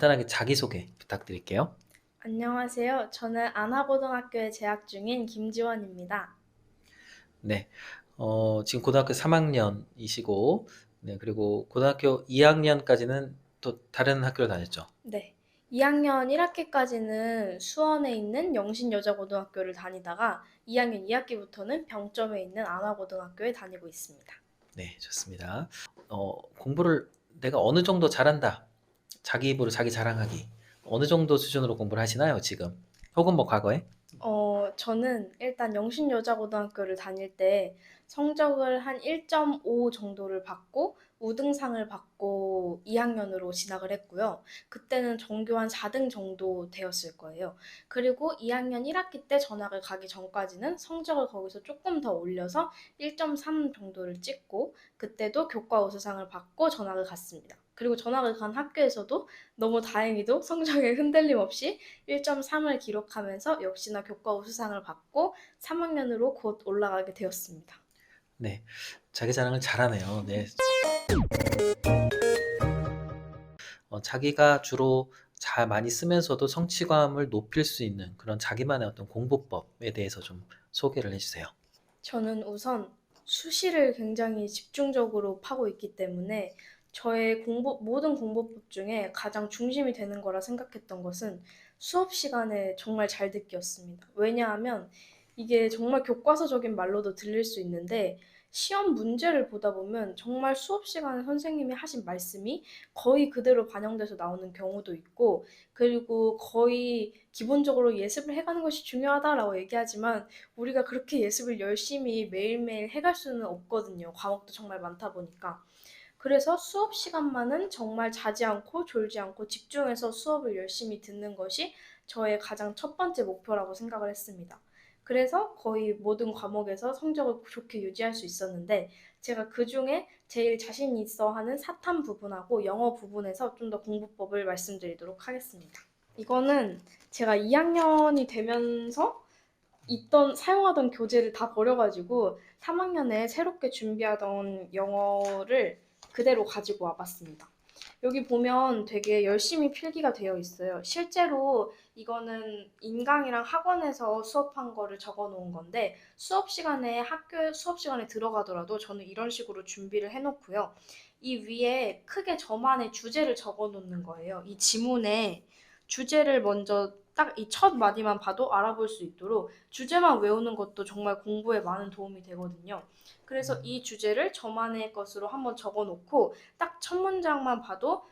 간단하게 자기소개 부탁드릴게요. 안녕하세요. 저는 안화고등학교에 재학 중인 김지원입니다. 네. 지금 고등학교 3학년이시고, 네, 그리고 고등학교 2학년까지는 또 다른 학교를 다녔죠. 네. 2학년 1학기까지는 수원에 있는 영신여자고등학교를 다니다가 2학년 2학기부터는 병점에 있는 안화고등학교에 다니고 있습니다. 네, 좋습니다. 공부를 내가 어느 정도 잘한다. 자기 입으로 자기 자랑하기. 어느 정도 수준으로 공부를 하시나요, 지금? 혹은 뭐 과거에? 저는 일단 영신여자고등학교를 다닐 때 성적을 한 1.5 정도를 받고 우등상을 받고 2학년으로 진학을 했고요. 그때는 전교 한 4등 정도 되었을 거예요. 그리고 2학년 1학기 때 전학을 가기 전까지는 성적을 거기서 조금 더 올려서 1.3 정도를 찍고 그때도 교과 우수상을 받고 전학을 갔습니다. 그리고 전학을 간 학교에서도 너무 다행히도 성적에 흔들림 없이 1.3을 기록하면서 역시나 교과 우수상을 받고 3학년으로 곧 올라가게 되었습니다. 네, 자기 자랑을 잘하네요. 네. 자기가 주로 잘 많이 쓰면서도 성취감을 높일 수 있는 그런 자기만의 어떤 공부법에 대해서 좀 소개를 해주세요. 저는 우선 수시를 굉장히 집중적으로 파고 있기 때문에 저의 모든 공부법 중에 가장 중심이 되는 거라 생각했던 것은 수업 시간에 정말 잘 듣기였습니다. 왜냐하면 이게 정말 교과서적인 말로도 들릴 수 있는데 시험 문제를 보다 보면 정말 수업 시간에 선생님이 하신 말씀이 거의 그대로 반영돼서 나오는 경우도 있고 그리고 거의 기본적으로 예습을 해가는 것이 중요하다라고 얘기하지만 우리가 그렇게 예습을 열심히 매일매일 해갈 수는 없거든요. 과목도 정말 많다 보니까. 그래서 수업 시간만은 정말 자지 않고 졸지 않고 집중해서 수업을 열심히 듣는 것이 저의 가장 첫 번째 목표라고 생각을 했습니다. 그래서 거의 모든 과목에서 성적을 좋게 유지할 수 있었는데 제가 그 중에 제일 자신 있어 하는 사탐 부분하고 영어 부분에서 좀 더 공부법을 말씀드리도록 하겠습니다. 이거는 제가 2학년이 되면서 사용하던 교재를 다 버려가지고 3학년에 새롭게 준비하던 영어를 그대로 가지고 와봤습니다. 여기 보면 되게 열심히 필기가 되어 있어요. 실제로 이거는 인강이랑 학원에서 수업한 거를 적어 놓은 건데 학교 수업 시간에 들어가더라도 저는 이런 식으로 준비를 해놓고요. 이 위에 크게 저만의 주제를 적어 놓는 거예요. 이 지문에 주제를 먼저 딱 이 첫 마디만 봐도 알아볼 수 있도록 주제만 외우는 것도 정말 공부에 많은 도움이 되거든요. 그래서 이 주제를 저만의 것으로 한번 적어 놓고 딱 첫 문장만 봐도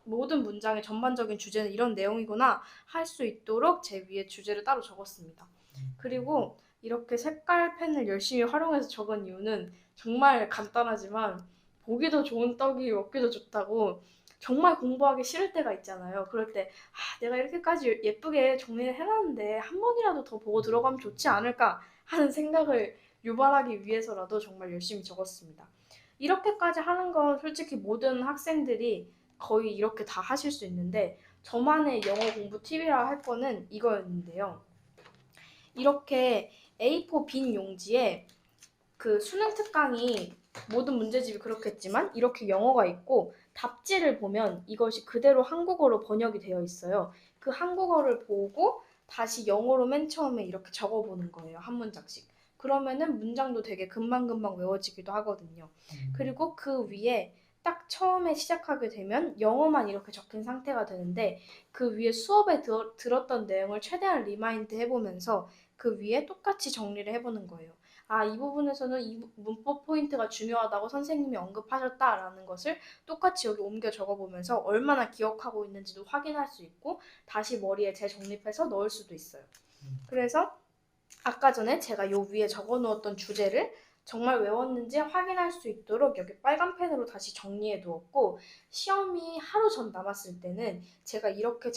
모든 문장의 전반적인 주제는 이런 내용이구나 할 수 있도록 제 위에 주제를 따로 적었습니다. 그리고 이렇게 색깔 펜을 열심히 활용해서 적은 이유는 정말 간단하지만 보기도 좋은 떡이 먹기도 좋다고 정말 공부하기 싫을 때가 있잖아요. 그럴 때 내가 이렇게까지 예쁘게 정리를 해놨는데 한 번이라도 더 보고 들어가면 좋지 않을까 하는 생각을 유발하기 위해서라도 정말 열심히 적었습니다. 이렇게까지 하는 건 솔직히 모든 학생들이 거의 이렇게 다 하실 수 있는데 저만의 영어 공부 팁이라 할 거는 이거였는데요. 이렇게 A4 빈 용지에 그 수능 특강이 모든 문제집이 그렇겠지만 이렇게 영어가 있고 답지를 보면 이것이 그대로 한국어로 번역이 되어 있어요. 그 한국어를 보고 다시 영어로 맨 처음에 이렇게 적어보는 거예요. 한 문장씩. 그러면은 문장도 되게 금방금방 외워지기도 하거든요. 그리고 그 위에 딱 처음에 시작하게 되면 영어만 이렇게 적힌 상태가 되는데 그 위에 수업에 들었던 내용을 최대한 리마인드 해보면서 그 위에 똑같이 정리를 해보는 거예요. 이 부분에서는 이 문법 포인트가 중요하다고 선생님이 언급하셨다라는 것을 똑같이 여기 옮겨 적어보면서 얼마나 기억하고 있는지도 확인할 수 있고 다시 머리에 재정립해서 넣을 수도 있어요. 그래서 아까 전에 제가 요 위에 적어 놓았던 주제를 정말 외웠는지 확인할 수 있도록 여기 빨간 펜으로 다시 정리해 두었고 시험이 하루 전 남았을 때는 제가 이렇게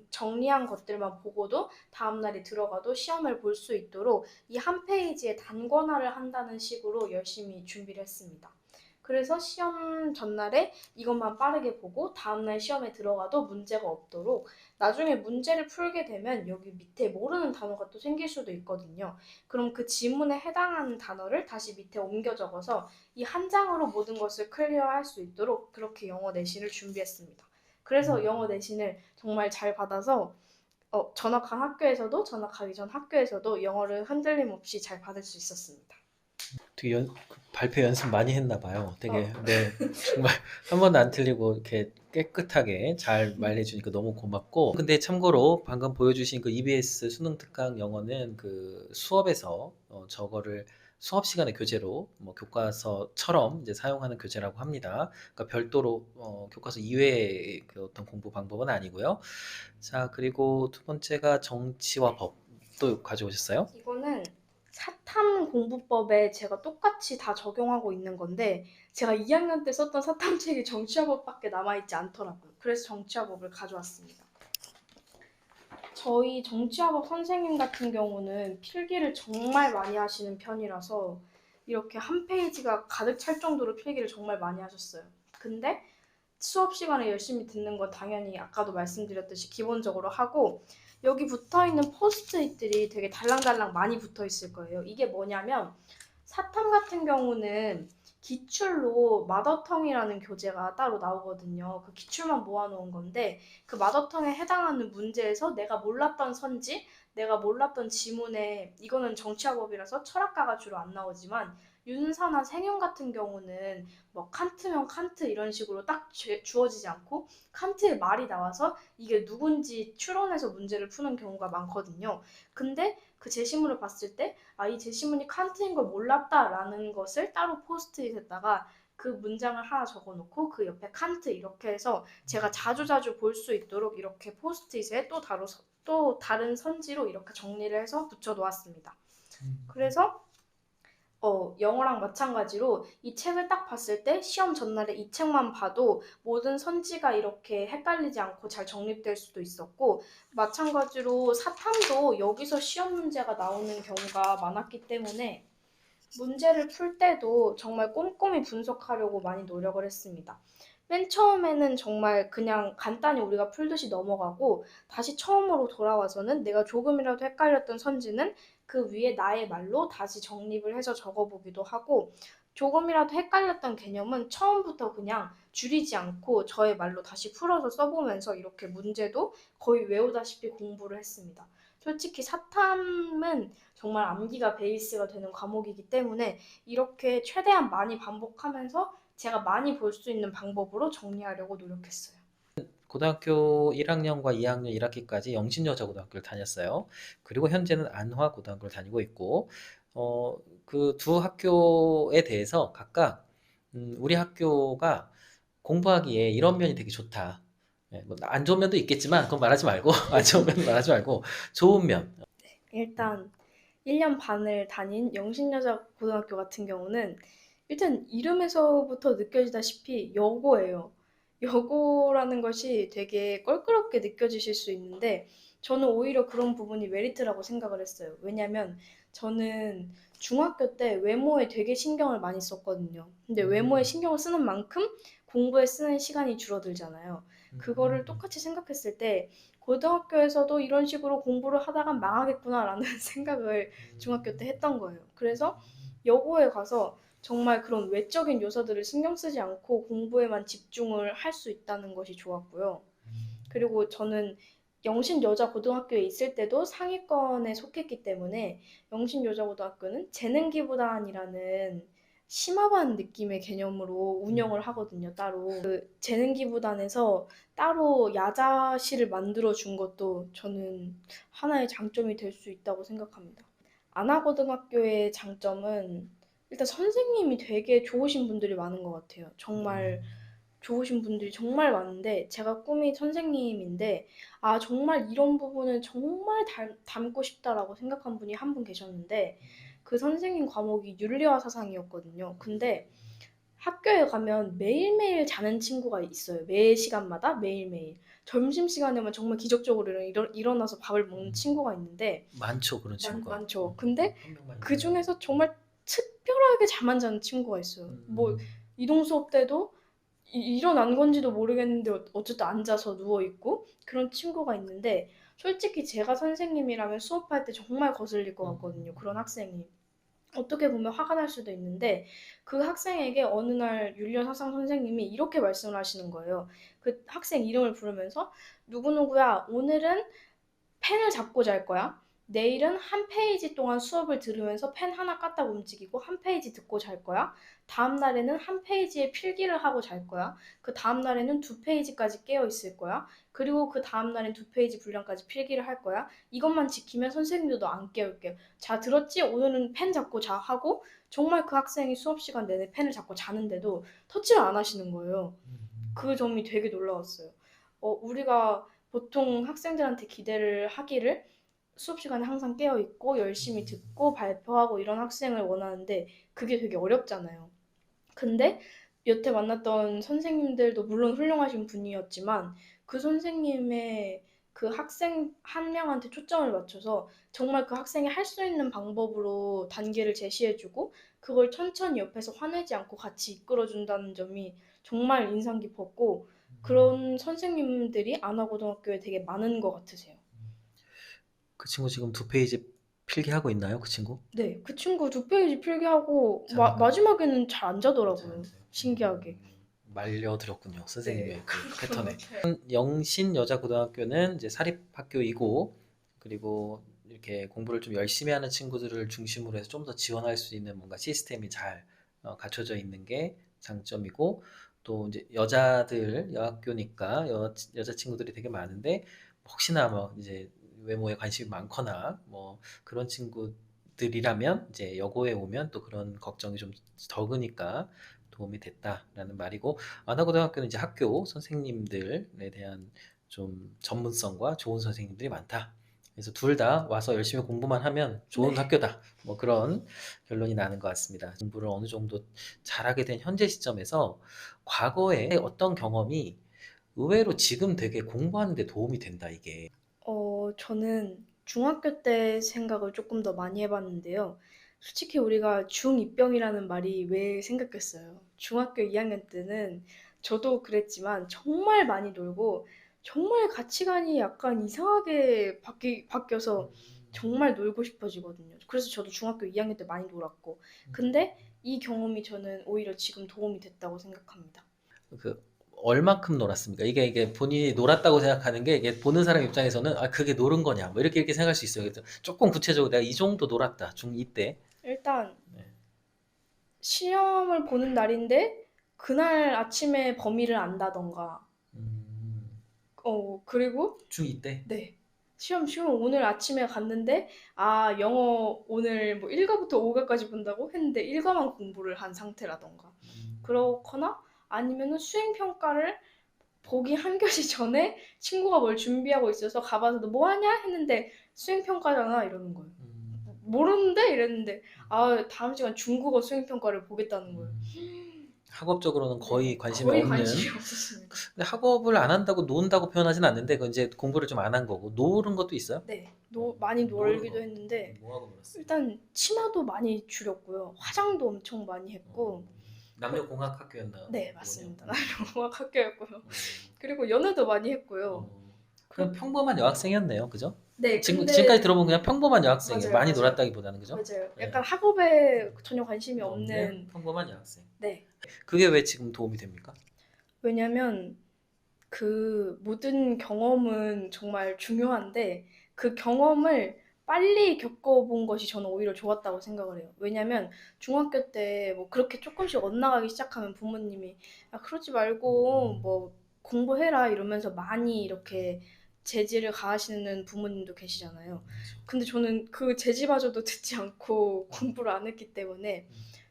정리한 것들만 보고도 다음날에 들어가도 시험을 볼 수 있도록 이 한 페이지에 단권화를 한다는 식으로 열심히 준비를 했습니다. 그래서 시험 전날에 이것만 빠르게 보고 다음날 시험에 들어가도 문제가 없도록 나중에 문제를 풀게 되면 여기 밑에 모르는 단어가 또 생길 수도 있거든요. 그럼 그 지문에 해당하는 단어를 다시 밑에 옮겨 적어서 이 한 장으로 모든 것을 클리어할 수 있도록 그렇게 영어 내신을 준비했습니다. 그래서 영어 내신을 정말 잘 받아서 전학한 학교에서도 전학하기 전 학교에서도 영어를 흔들림 없이 잘 받을 수 있었습니다. 되게 발표 연습 많이 했나 봐요. 되게 어, 네 정말 한 번도 안 틀리고 이렇게 깨끗하게 잘 말해주니까 너무 고맙고 근데 참고로 방금 보여주신 그 EBS 수능 특강 영어는 그 수업에서 저거를 수업 시간에 교재로 뭐 교과서처럼 이제 사용하는 교재라고 합니다. 그러니까 별도로 교과서 이외의 그 어떤 공부 방법은 아니고요. 자, 그리고 두 번째가 정치와 법도 가져오셨어요? 이거는 사탐 공부법에 제가 똑같이 다 적용하고 있는 건데 제가 2학년 때 썼던 사탐책이 정치화법밖에 남아있지 않더라고요. 그래서 정치화법을 가져왔습니다. 저희 정치화법 선생님 같은 경우는 필기를 정말 많이 하시는 편이라서 이렇게 한 페이지가 가득 찰 정도로 필기를 정말 많이 하셨어요. 근데 수업 시간에 열심히 듣는 건 당연히 아까도 말씀드렸듯이 기본적으로 하고 여기 붙어 있는 포스트잇들이 되게 달랑달랑 많이 붙어 있을 거예요. 이게 뭐냐면 사탐 같은 경우는 기출로 마더텅이라는 교재가 따로 나오거든요. 그 기출만 모아놓은 건데 그 마더텅에 해당하는 문제에서 내가 몰랐던 선지, 내가 몰랐던 지문에 이거는 정치화법이라서 철학가가 주로 안 나오지만 윤사나 생윤 같은 경우는 뭐 칸트면 칸트 이런 식으로 딱 주어지지 않고 칸트의 말이 나와서 이게 누군지 추론해서 문제를 푸는 경우가 많거든요. 근데 그 제시문을 봤을 때 이 제시문이 칸트인 걸 몰랐다라는 것을 따로 포스트잇에다가 그 문장을 하나 적어놓고 그 옆에 칸트 이렇게 해서 제가 자주자주 볼 수 있도록 이렇게 포스트잇에 또 다른 선지로 이렇게 정리를 해서 붙여놓았습니다. 그래서 영어랑 마찬가지로 이 책을 딱 봤을 때 시험 전날에 이 책만 봐도 모든 선지가 이렇게 헷갈리지 않고 잘 정립될 수도 있었고 마찬가지로 사탐도 여기서 시험 문제가 나오는 경우가 많았기 때문에 문제를 풀 때도 정말 꼼꼼히 분석하려고 많이 노력을 했습니다. 맨 처음에는 정말 그냥 간단히 우리가 풀듯이 넘어가고 다시 처음으로 돌아와서는 내가 조금이라도 헷갈렸던 선지는 그 위에 나의 말로 다시 정립을 해서 적어보기도 하고 조금이라도 헷갈렸던 개념은 처음부터 그냥 줄이지 않고 저의 말로 다시 풀어서 써보면서 이렇게 문제도 거의 외우다시피 공부를 했습니다. 솔직히 사탐은 정말 암기가 베이스가 되는 과목이기 때문에 이렇게 최대한 많이 반복하면서 제가 많이 볼 수 있는 방법으로 정리하려고 노력했어요. 고등학교 1학년과 2학년 1학기까지 영신여자고등학교를 다녔어요. 그리고 현재는 안화고등학교를 다니고 있고, 그 두 학교에 대해서 각각, 우리 학교가 공부하기에 이런 면이 되게 좋다. 예, 뭐안 좋은 면도 있겠지만, 그건 말하지 말고, 안 좋은 면 말하지 말고, 좋은 면. 일단 1년 반을 다닌 영신여자고등학교 같은 경우는 일단 이름에서부터 느껴지다시피 여고예요. 여고라는 것이 되게 껄끄럽게 느껴지실 수 있는데 저는 오히려 그런 부분이 메리트라고 생각을 했어요. 왜냐면 저는 중학교 때 외모에 되게 신경을 많이 썼거든요. 근데 외모에 신경을 쓰는 만큼 공부에 쓰는 시간이 줄어들잖아요. 그거를 똑같이 생각했을 때 고등학교에서도 이런 식으로 공부를 하다가 망하겠구나라는 생각을 중학교 때 했던 거예요. 그래서 여고에 가서 정말 그런 외적인 요소들을 신경 쓰지 않고 공부에만 집중을 할 수 있다는 것이 좋았고요. 그리고 저는 영신여자고등학교에 있을 때도 상위권에 속했기 때문에 영신여자고등학교는 재능기부단이라는 심화반 느낌의 개념으로 운영을 하거든요, 따로. 그 재능기부단에서 따로 야자실을 만들어 준 것도 저는 하나의 장점이 될 수 있다고 생각합니다. 안화고등학교의 장점은 일단 선생님이 되게 좋으신 분들이 많은 것 같아요. 정말 좋으신 분들이 정말 많은데 제가 꿈이 선생님인데 정말 이런 부분은 정말 닮고 싶다라고 생각한 분이 한 분 계셨는데 그 선생님 과목이 윤리화 사상이었거든요. 근데 학교에 가면 매일매일 자는 친구가 있어요. 매 시간마다 매일매일. 점심시간에만 정말 기적적으로 일어나서 밥을 먹는 친구가 있는데 많죠, 그런 친구가. 많죠. 근데 한 명만 그 있는 게 중에서 정말 특별하게 잠안 자는 친구가 있어요. 뭐 이동 수업 때도 일어난 건지도 모르겠는데 어쨌든 앉아서 누워 있고 그런 친구가 있는데 솔직히 제가 선생님이라면 수업할 때 정말 거슬릴 것 같거든요. 그런 학생이. 어떻게 보면 화가 날 수도 있는데 그 학생에게 어느 날 윤리사상 선생님이 이렇게 말씀을 하시는 거예요. 그 학생 이름을 부르면서 누구누구야 오늘은 펜을 잡고 잘 거야. 내일은 한 페이지 동안 수업을 들으면서 펜 하나 까딱 움직이고 한 페이지 듣고 잘 거야. 다음 날에는 한 페이지에 필기를 하고 잘 거야. 그 다음 날에는 두 페이지까지 깨어 있을 거야. 그리고 그 다음 날엔 두 페이지 분량까지 필기를 할 거야. 이것만 지키면 선생님도 너 안 깨울게. 자, 들었지? 오늘은 펜 잡고 자 하고 정말 그 학생이 수업 시간 내내 펜을 잡고 자는데도 터치를 안 하시는 거예요. 그 점이 되게 놀라웠어요. 우리가 보통 학생들한테 기대를 하기를 수업 시간에 항상 깨어 있고 열심히 듣고 발표하고 이런 학생을 원하는데 그게 되게 어렵잖아요. 근데 여태 만났던 선생님들도 물론 훌륭하신 분이었지만 그 선생님의 그 학생 한 명한테 초점을 맞춰서 정말 그 학생이 할 수 있는 방법으로 단계를 제시해주고 그걸 천천히 옆에서 화내지 않고 같이 이끌어준다는 점이 정말 인상 깊었고 그런 선생님들이 안화고등학교에 되게 많은 것 같으세요. 그 친구 지금 두 페이지 필기하고 있나요? 그 친구? 네, 그 친구 두 페이지 필기하고 잤는가요? 마지막에는 잘 안 잘 자더라고요. 안 돼요. 신기하게. 말려들었군요. 네, 선생님의 그 그런 것 패턴에. 같아요. 영신 여자고등학교는 이제 사립학교이고 그리고 이렇게 공부를 좀 열심히 하는 친구들을 중심으로 해서 좀 더 지원할 수 있는 뭔가 시스템이 잘 갖춰져 있는 게 장점이고 또 이제 여자들 여학교니까 여자 친구들이 되게 많은데 혹시나 뭐 이제 외모에 관심이 많거나 뭐 그런 친구들이라면 이제 여고에 오면 또 그런 걱정이 좀 적으니까 도움이 됐다라는 말이고 안화고등학교는 이제 학교 선생님들에 대한 좀 전문성과 좋은 선생님들이 많다. 그래서 둘 다 와서 열심히 공부만 하면 좋은 네. 학교다. 뭐 그런 결론이 나는 것 같습니다. 공부를 어느 정도 잘하게 된 현재 시점에서 과거에 어떤 경험이 의외로 지금 되게 공부하는 데 도움이 된다, 이게. 저는 중학교 때 생각을 조금 더 많이 해봤는데요. 솔직히 우리가 중2병이라는 말이 왜 생각했어요? 중학교 2학년 때는 저도 그랬지만 정말 많이 놀고 정말 가치관이 약간 이상하게 바뀌어서 정말 놀고 싶어지거든요. 그래서 저도 중학교 2학년 때 많이 놀았고. 근데 이 경험이 저는 오히려 지금 도움이 됐다고 생각합니다. 그 얼만큼 놀았습니까? 이게 본인이 놀았다고 생각하는 게 이게 보는 사람 입장에서는 아 그게 노는 거냐 뭐 이렇게 생각할 수 있어요. 그래서 조금 구체적으로 내가 이 정도 놀았다 중2 때. 일단 네. 시험을 보는 날인데 그날 아침에 범위를 안다던가. 음, 그리고 중2 때. 네. 시험 오늘 아침에 갔는데 아, 영어 오늘 뭐 1과부터 5과까지 본다고 했는데 1과만 공부를 한 상태라던가. 그렇거나 아니면은 수행 평가를 보기 한 교시 전에 친구가 뭘 준비하고 있어서 가봐서 너 뭐 하냐 했는데 수행 평가잖아 이러는 거예요. 모르는데 이랬는데 아, 다음 시간 중국어 수행 평가를 보겠다는 거예요. 학업적으로는 거의 네, 관심이 거의 관심이 없는. 없었습니다. 근데 학업을 안 한다고 논다고 표현하진 않는데 그건 이제 공부를 좀 안 한 거고 노는 것도 있어요? 네, 많이 노는 놀기도 거. 했는데 뭐 하고 놀았어요? 일단 치마도 많이 줄였고요. 화장도 엄청 많이 어, 했고 그, 남녀공학 학교였나 네, 보군요. 맞습니다. 남녀공학 학교였고요. 어, 그리고 연애도 많이 했고요. 어. 그냥 그, 평범한 여학생이었네요. 그죠? 네, 지금까지 근데 들어보면 그냥 평범한 여학생이에요. 맞아요, 많이 맞아요. 놀았다기보다는 그죠? 맞아요. 네. 약간 학업에 전혀 관심이 없는 없는 평범한 여학생. 네. 그게 왜 지금 도움이 됩니까? 왜냐면 그 모든 경험은 정말 중요한데 그 경험을 빨리 겪어본 것이 저는 오히려 좋았다고 생각을 해요. 왜냐면 중학교 때 뭐 그렇게 조금씩 엇나가기 시작하면 부모님이 야, 그러지 말고 뭐 공부해라 이러면서 많이 이렇게 제지를 가하시는 부모님도 계시잖아요. 근데 저는 그 제지마저도 듣지 않고 공부를 안 했기 때문에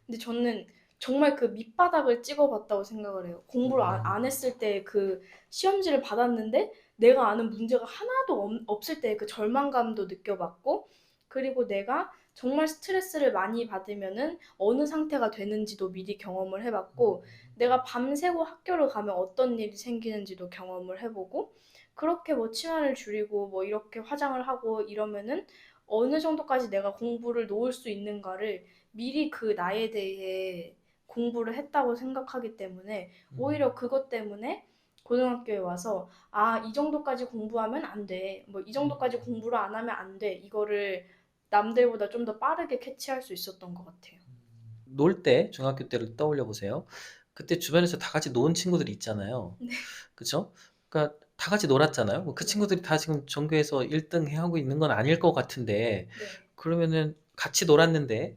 근데 저는 정말 그 밑바닥을 찍어봤다고 생각을 해요. 공부를 안 했을 때 그 시험지를 받았는데 내가 아는 문제가 하나도 없을 때 그 절망감도 느껴봤고 그리고 내가 정말 스트레스를 많이 받으면은 어느 상태가 되는지도 미리 경험을 해봤고 내가 밤새고 학교를 가면 어떤 일이 생기는지도 경험을 해보고 그렇게 뭐 치마를 줄이고 뭐 이렇게 화장을 하고 이러면은 어느 정도까지 내가 공부를 놓을 수 있는가를 미리 그 나에 대해 공부를 했다고 생각하기 때문에 오히려 그것 때문에 고등학교에 와서 아, 이 정도까지 공부하면 안 돼. 뭐 이 정도까지 공부를 안 하면 안 돼. 이거를 남들보다 좀 더 빠르게 캐치할 수 있었던 것 같아요. 놀 때 중학교 때를 떠올려 보세요. 그때 주변에서 다 같이 노는 친구들이 있잖아요. 네. 그쵸? 그러니까 다 같이 놀았잖아요. 그 네. 친구들이 다 지금 전교에서 1등 하고 있는 건 아닐 것 같은데 네. 그러면은 같이 놀았는데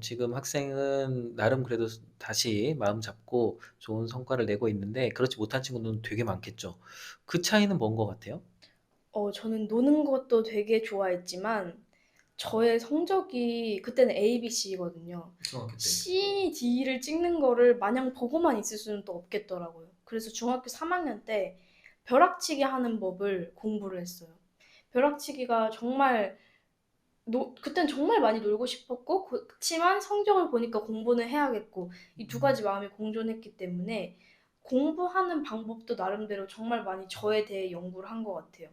지금 학생은 나름 그래도 다시 마음 잡고 좋은 성과를 내고 있는데 그렇지 못한 친구는 되게 많겠죠. 그 차이는 뭔 것 같아요? 저는 노는 것도 되게 좋아했지만 저의 성적이 그때는 A, B, C거든요. 중학교 때. C, D를 찍는 거를 마냥 보고만 있을 수는 또 없겠더라고요. 그래서 중학교 3학년 때 벼락치기 하는 법을 공부를 했어요. 벼락치기가 정말 그땐 정말 많이 놀고 싶었고 그렇지만 성적을 보니까 공부는 해야겠고 이 두 가지 마음이 공존했기 때문에 공부하는 방법도 나름대로 정말 많이 저에 대해 연구를 한 것 같아요.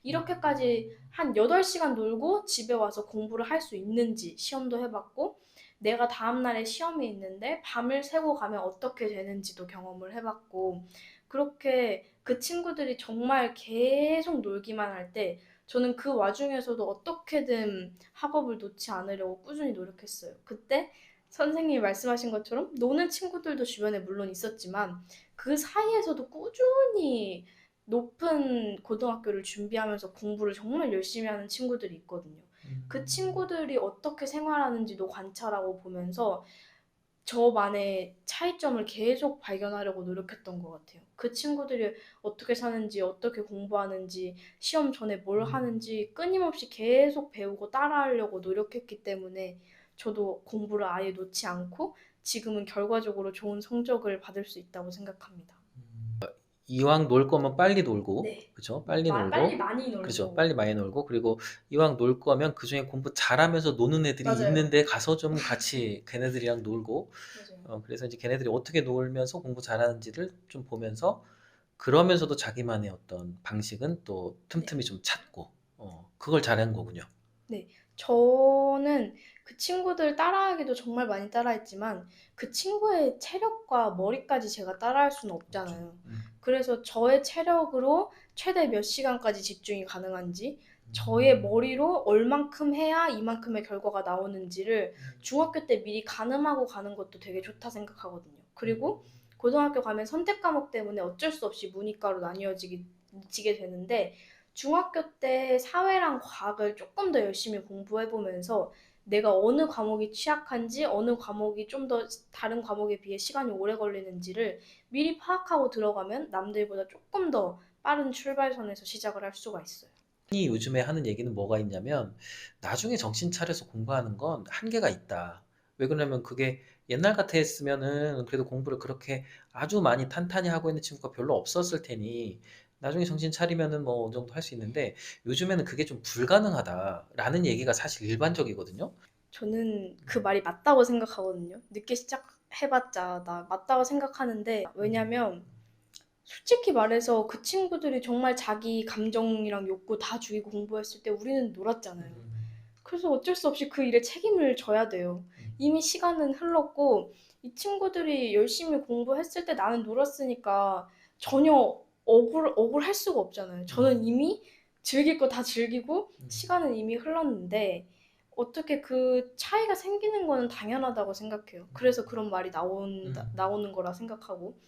이렇게까지 한 8시간 놀고 집에 와서 공부를 할 수 있는지 시험도 해봤고 내가 다음날에 시험이 있는데 밤을 새고 가면 어떻게 되는지도 경험을 해봤고 그렇게 그 친구들이 정말 계속 놀기만 할 때 저는 그 와중에서도 어떻게든 학업을 놓지 않으려고 꾸준히 노력했어요. 그때 선생님이 말씀하신 것처럼 노는 친구들도 주변에 물론 있었지만 그 사이에서도 꾸준히 높은 고등학교를 준비하면서 공부를 정말 열심히 하는 친구들이 있거든요. 그 친구들이 어떻게 생활하는지도 관찰하고 보면서 저만의 차이점을 계속 발견하려고 노력했던 것 같아요. 그 친구들이 어떻게 사는지, 어떻게 공부하는지, 시험 전에 뭘 하는지 끊임없이 계속 배우고 따라하려고 노력했기 때문에 저도 공부를 아예 놓지 않고 지금은 결과적으로 좋은 성적을 받을 수 있다고 생각합니다. 이왕 놀 거면 빨리 놀고, 네. 그죠? 빨리 빨리 놀고, 많이 그렇죠? 놀고. 빨리 많이 놀고, 그리고 이왕 놀 거면 그중에 공부 잘하면서 노는 애들이 맞아요. 있는데 가서 좀 같이 걔네들이랑 놀고, 맞아요. 그래서 이제 걔네들이 어떻게 놀면서 공부 잘하는지를 좀 보면서 그러면서도 자기만의 어떤 방식은 또 네. 틈틈이 좀 찾고, 그걸 잘한 거군요. 네. 저는 그 친구들 따라하기도 정말 많이 따라했지만 그 친구의 체력과 머리까지 제가 따라할 수는 그렇죠. 없잖아요. 그래서 저의 체력으로 최대 몇 시간까지 집중이 가능한지, 저의 머리로 얼만큼 해야 이만큼의 결과가 나오는지를 중학교 때 미리 가늠하고 가는 것도 되게 좋다 생각하거든요. 그리고 고등학교 가면 선택 과목 때문에 어쩔 수 없이 문이과로 지게 되는데 중학교 때 사회랑 과학을 조금 더 열심히 공부해보면서 내가 어느 과목이 취약한지, 어느 과목이 좀 더 다른 과목에 비해 시간이 오래 걸리는지를 미리 파악하고 들어가면 남들보다 조금 더 빠른 출발선에서 시작을 할 수가 있어요. 흔히 요즘에 하는 얘기는 뭐가 있냐면 나중에 정신 차려서 공부하는 건 한계가 있다. 왜 그러냐면 그게 옛날 같았으면은 그래도 공부를 그렇게 아주 많이 탄탄히 하고 있는 친구가 별로 없었을 테니 나중에 정신 차리면은 뭐 어느 정도 할 수 있는데 요즘에는 그게 좀 불가능하다라는 얘기가 사실 일반적이거든요. 저는 그 말이 맞다고 생각하거든요. 늦게 시작해봤자 나 맞다고 생각하는데 왜냐면 솔직히 말해서 그 친구들이 정말 자기 감정이랑 욕구 다 죽이고 공부했을 때 우리는 놀았잖아요. 그래서 어쩔 수 없이 그 일에 책임을 져야 돼요. 이미 시간은 흘렀고 이 친구들이 열심히 공부했을 때 나는 놀았으니까 전혀 억울할 수가 없잖아요. 저는 이미 즐길 거 다 즐기고 시간은 이미 흘렀는데 어떻게 그 차이가 생기는 거는 당연하다고 생각해요. 그래서 그런 말이 나오는 거라 생각하고.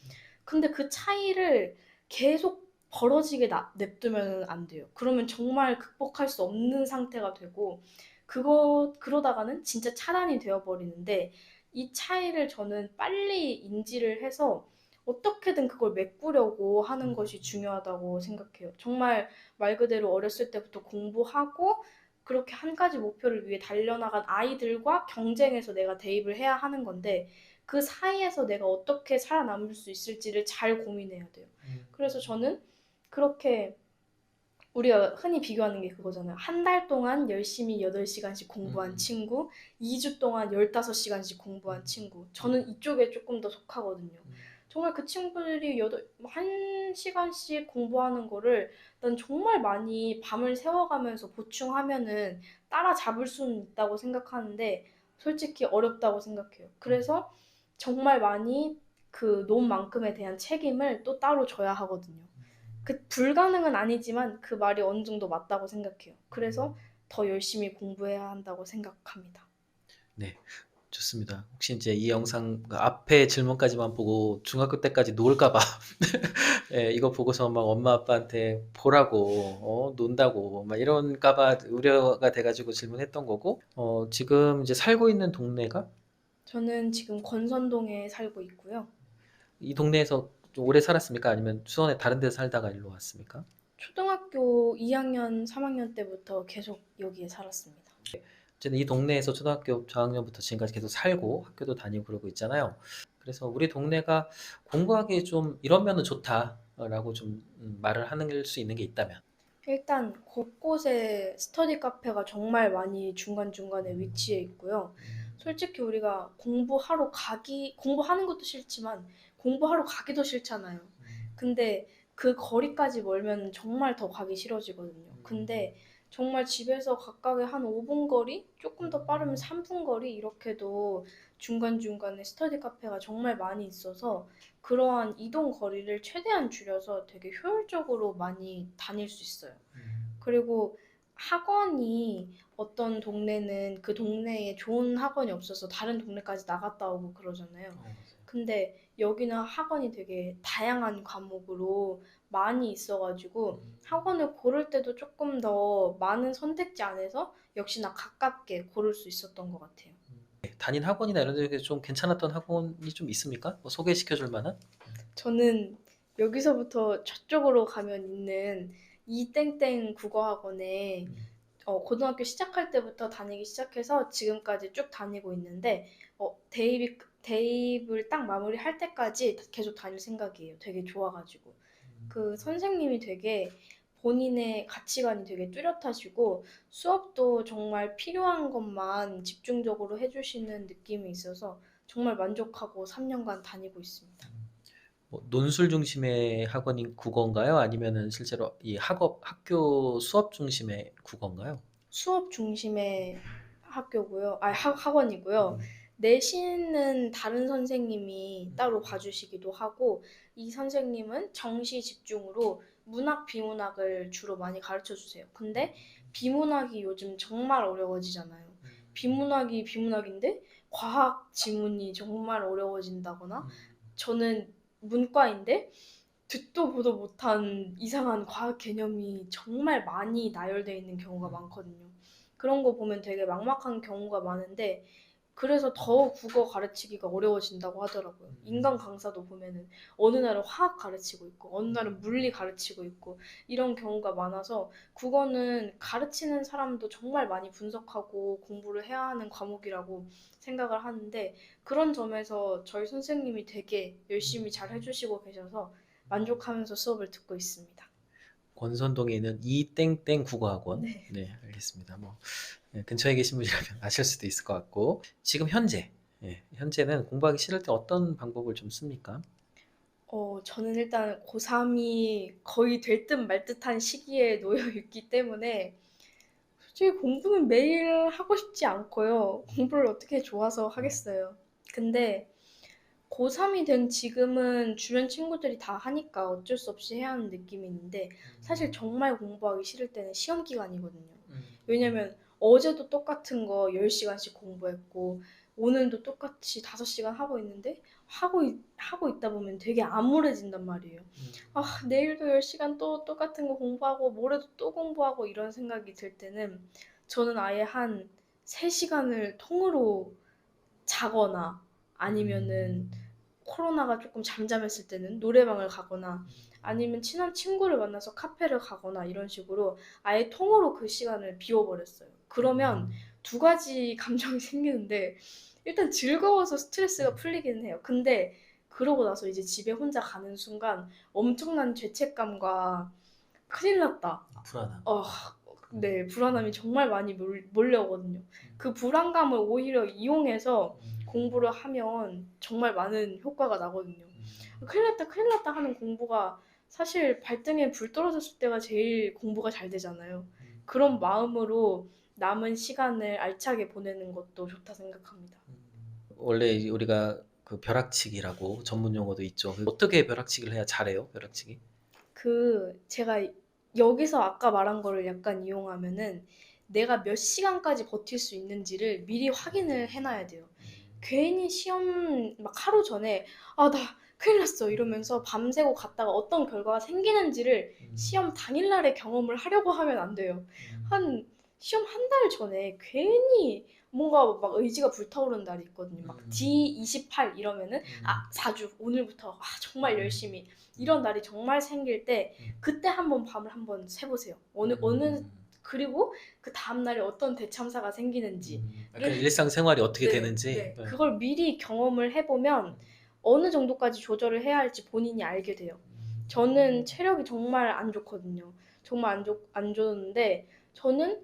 근데 그 차이를 계속 벌어지게 냅두면 안 돼요. 그러면 정말 극복할 수 없는 상태가 되고 그러다가는 진짜 차단이 되어버리는데 이 차이를 저는 빨리 인지를 해서 어떻게든 그걸 메꾸려고 하는 것이 중요하다고 생각해요. 정말 말 그대로 어렸을 때부터 공부하고 그렇게 한 가지 목표를 위해 달려나간 아이들과 경쟁해서 내가 대입을 해야 하는 건데 그 사이에서 내가 어떻게 살아남을 수 있을지를 잘 고민해야 돼요. 그래서 저는 그렇게 우리가 흔히 비교하는 게 그거잖아요. 한 달 동안 열심히 8시간씩 공부한 친구, 2주 동안 15시간씩 공부한 친구. 저는 이쪽에 조금 더 속하거든요. 정말 그 친구들이 1시간씩 공부하는 거를 난 정말 많이 밤을 새워가면서 보충하면은 따라잡을 수는 있다고 생각하는데 솔직히 어렵다고 생각해요. 그래서 정말 많이 그 논만큼에 대한 책임을 또 따로 져야 하거든요. 그 불가능은 아니지만 그 말이 어느 정도 맞다고 생각해요. 그래서 더 열심히 공부해야 한다고 생각합니다. 네. 좋습니다. 혹시 이제 이 영상 그 앞에 질문까지만 보고 중학교 때까지 놀까 봐 예, 이거 보고서 막 엄마 아빠한테 보라고 논다고 막 이런가 봐 우려가 돼가지고 질문했던 거고 지금 이제 살고 있는 동네가 저는 지금 권선동에 살고 있고요. 이 동네에서 좀 오래 살았습니까? 아니면 수원에 다른 데 살다가 일로 왔습니까? 초등학교 2학년, 3학년 때부터 계속 여기에 살았습니다. 어쨌든 이 동네에서 초등학교 저학년부터 지금까지 계속 살고 학교도 다니고 그러고 있잖아요. 그래서 우리 동네가 공부하기 좀 이러면은 좋다라고 좀 말을 하는 수 있는 게 있다면 일단 곳곳에 스터디 카페가 정말 많이 중간중간에 위치해 있고요. 솔직히 우리가 공부하는 것도 싫지만 공부하러 가기도 싫잖아요. 근데 그 거리까지 멀면 정말 더 가기 싫어지거든요. 근데 정말 집에서 각각의 한 5분 거리, 조금 더 빠르면 3분 거리 이렇게도 중간중간에 스터디 카페가 정말 많이 있어서 그러한 이동 거리를 최대한 줄여서 되게 효율적으로 많이 다닐 수 있어요. 그리고 학원이 어떤 동네는 그 동네에 좋은 학원이 없어서 다른 동네까지 나갔다 오고 그러잖아요. 근데 여기는 학원이 되게 다양한 과목으로 많이 있어가지고 학원을 고를 때도 조금 더 많은 선택지 안에서 역시나 가깝게 고를 수 있었던 것 같아요. 다닌 학원이나 이런 데 좀 괜찮았던 학원이 좀 있습니까? 뭐 소개시켜 줄 만한? 저는 여기서부터 저쪽으로 가면 있는 이땡땡 국어학원에 고등학교 시작할 때부터 다니기 시작해서 지금까지 쭉 다니고 있는데 대입을 딱 마무리할 때까지 계속 다닐 생각이에요. 되게 좋아가지고 그 선생님이 되게 본인의 가치관이 되게 뚜렷하시고 수업도 정말 필요한 것만 집중적으로 해주시는 느낌이 있어서 정말 만족하고 3년간 다니고 있습니다. 뭐 논술 중심의 학원인 국어인가요? 아니면은 실제로 이 학교 수업 중심의 국어인가요? 수업 중심의 학원이고요. 내신은 다른 선생님이 따로 봐주시기도 하고, 이 선생님은 정시 집중으로 문학, 비문학을 주로 많이 가르쳐 주세요. 근데 비문학이 요즘 정말 어려워지잖아요. 비문학이 비문학인데 과학 지문이 정말 어려워진다거나, 저는 문과인데 듣도 보도 못한 이상한 과학 개념이 정말 많이 나열되어 있는 경우가 많거든요. 그런 거 보면 되게 막막한 경우가 많은데 그래서 더 국어 가르치기가 어려워진다고 하더라고요. 인간 강사도 보면은 어느 날은 화학 가르치고 있고 어느 날은 물리 가르치고 있고 이런 경우가 많아서 국어는 가르치는 사람도 정말 많이 분석하고 공부를 해야 하는 과목이라고 생각을 하는데 그런 점에서 저희 선생님이 되게 열심히 잘 해주시고 계셔서 만족하면서 수업을 듣고 있습니다. 권선동에 있는 이땡땡 국어학원. 네. 네, 알겠습니다. 뭐 근처에 계신 분이라면 아실 수도 있을 것 같고 지금 현재는 공부하기 싫을 때 어떤 방법을 좀 씁니까? 저는 일단 고3이 거의 될 듯 말 듯한 시기에 놓여 있기 때문에 솔직히 공부는 매일 하고 싶지 않고요. 공부를 어떻게 좋아서 하겠어요. 근데 고3이 된 지금은 주변 친구들이 다 하니까 어쩔 수 없이 해야 하는 느낌이 있는데 사실 정말 공부하기 싫을 때는 시험 기간이거든요. 왜냐면 어제도 똑같은 거 10시간씩 공부했고 오늘도 똑같이 5시간 하고 있는데 하고 있다 보면 되게 암울해진단 말이에요. 아, 내일도 10시간 또 똑같은 거 공부하고 모레도 또 공부하고 이런 생각이 들 때는 저는 아예 한 3시간을 통으로 자거나 아니면은 코로나가 조금 잠잠했을 때는 노래방을 가거나 아니면 친한 친구를 만나서 카페를 가거나 이런 식으로 아예 통으로 그 시간을 비워버렸어요. 그러면 두 가지 감정이 생기는데 일단 즐거워서 스트레스가 풀리기는 해요. 근데 그러고 나서 이제 집에 혼자 가는 순간 엄청난 죄책감과 큰일 났다. 불안함. 네, 불안함이 정말 많이 몰려오거든요. 그 불안감을 오히려 이용해서 공부를 하면 정말 많은 효과가 나거든요. 큰일 났다, 큰일 났다 하는 공부가 사실 발등에 불 떨어졌을 때가 제일 공부가 잘 되잖아요. 그런 마음으로 남은 시간을 알차게 보내는 것도 좋다 생각합니다. 원래 이제 우리가 그 벼락치기라고 전문 용어도 있죠. 어떻게 벼락치기를 해야 잘해요? 벼락치기? 제가 여기서 아까 말한 거를 약간 이용하면은 내가 몇 시간까지 버틸 수 있는지를 미리 확인을 해놔야 돼요. 괜히 시험 막 하루 전에 아, 나 큰일 났어 이러면서 밤새고 갔다가 어떤 결과가 생기는지를 시험 당일날에 경험을 하려고 하면 안 돼요. 한 시험 한 달 전에 괜히 뭔가 막 의지가 불타오르는 날이 있거든요. 막 D28 이러면은 4주 오늘부터 정말 열심히 이런 날이 정말 생길 때 그때 한번 밤을 한번 새보세요. 어느 그리고 그 다음 날에 어떤 대참사가 생기는지 약간 일상생활이 어떻게 네, 되는지 네. 그걸 미리 경험을 해보면 어느 정도까지 조절을 해야 할지 본인이 알게 돼요. 저는 체력이 정말 안 좋거든요. 정말 안 좋은데 저는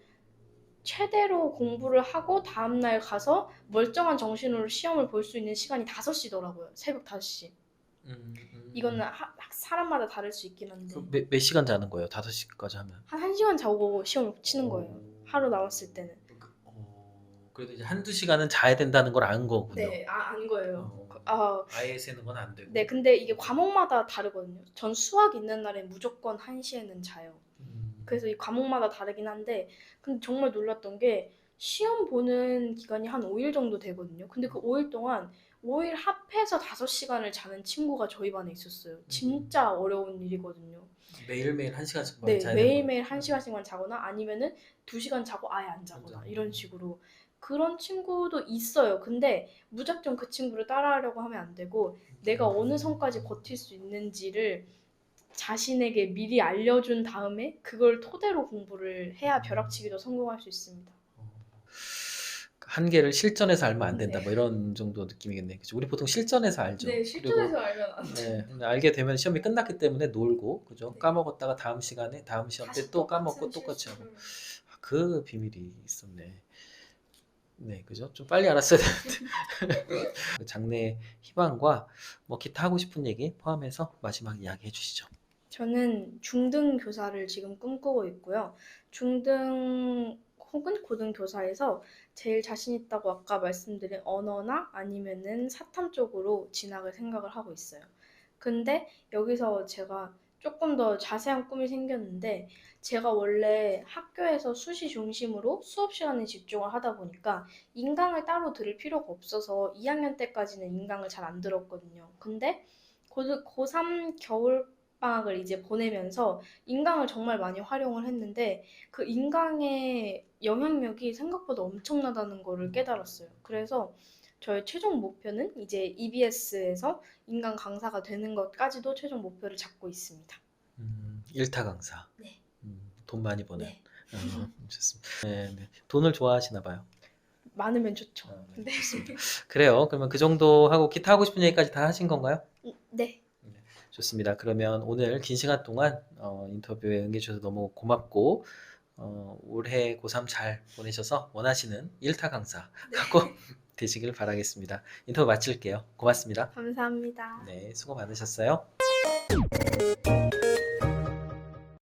최대로 공부를 하고 다음날 가서 멀쩡한 정신으로 시험을 볼 수 있는 시간이 5시더라고요. 새벽 5시. 이거는 사람마다 다를 수 있긴 한데 몇 시간 자는 거예요? 5시까지 하면? 한 1시간 자고 시험을 치는 거예요. 하루 남았을 때는. 그래도 이제 한두 시간은 자야 된다는 걸 아는 거군요. 네, 안 거예요. 아예 새는 건 안 되고. 네, 근데 이게 과목마다 다르거든요. 전 수학 있는 날에 무조건 1시에는 자요. 그래서 이 과목마다 다르긴 한데 근데 정말 놀랐던 게 시험 보는 기간이 한 5일 정도 되거든요. 근데 그 5일 동안 5일 합해서 5시간을 자는 친구가 저희 반에 있었어요. 진짜 어려운 일이거든요. 매일매일 1시간씩 네, 자야 되는 매일매일 1시간씩만 자거나 아니면은 2시간 자고 아예 안 자거나 이런 식으로 그런 친구도 있어요. 근데 무작정 그 친구를 따라하려고 하면 안 되고 내가 어느 선까지 버틸 수 있는지를 자신에게 미리 알려준 다음에 그걸 토대로 공부를 해야 벼락치기도 성공할 수 있습니다. 한계를 실전에서 알면 안 된다. 네. 뭐 이런 정도 느낌이겠네. 그죠? 우리 보통 실전에서 알죠. 네, 실전에서 알면 안 돼요. 네, 근데 알게 되면 시험이 끝났기 때문에 놀고, 그죠? 네. 까먹었다가 다음 시간에 다음 시험 때 또 까먹고 똑같이 하고. 그 비밀이 있었네. 네, 그죠? 좀 빨리 알았어야 되는데. 그 장래 희망과 뭐 기타 하고 싶은 얘기 포함해서 마지막 이야기 해주시죠. 저는 중등 교사를 지금 꿈꾸고 있고요. 중등 혹은 고등 교사에서 제일 자신 있다고 아까 말씀드린 언어나 아니면은 사탐 쪽으로 진학을 생각을 하고 있어요. 근데 여기서 제가 조금 더 자세한 꿈이 생겼는데 제가 원래 학교에서 수시 중심으로 수업 시간에 집중을 하다 보니까 인강을 따로 들을 필요가 없어서 2학년 때까지는 인강을 잘 안 들었거든요. 근데 고3 겨울 방학을 이제 보내면서 인강을 정말 많이 활용을 했는데 그 인강의 영향력이 생각보다 엄청나다는 거를 깨달았어요. 그래서 저의 최종 목표는 이제 EBS에서 인강 강사가 되는 것까지도 최종 목표를 잡고 있습니다. 일타 강사. 네. 돈 많이 버는. 네. 좋습니다. 네, 네. 돈을 좋아하시나 봐요. 많으면 좋죠. 네, 네. 좋습니다. 그래요. 그러면 그 정도 하고 기타 하고 싶은 얘기까지 다 하신 건가요? 네. 좋습니다. 그러면 오늘 긴 시간 동안 인터뷰에 응해주셔서 너무 고맙고 올해 고3 잘 보내셔서 원하시는 1타 강사 갖고 되시길 바라겠습니다. 인터뷰 마칠게요. 고맙습니다. 감사합니다. 네, 수고 많으셨어요.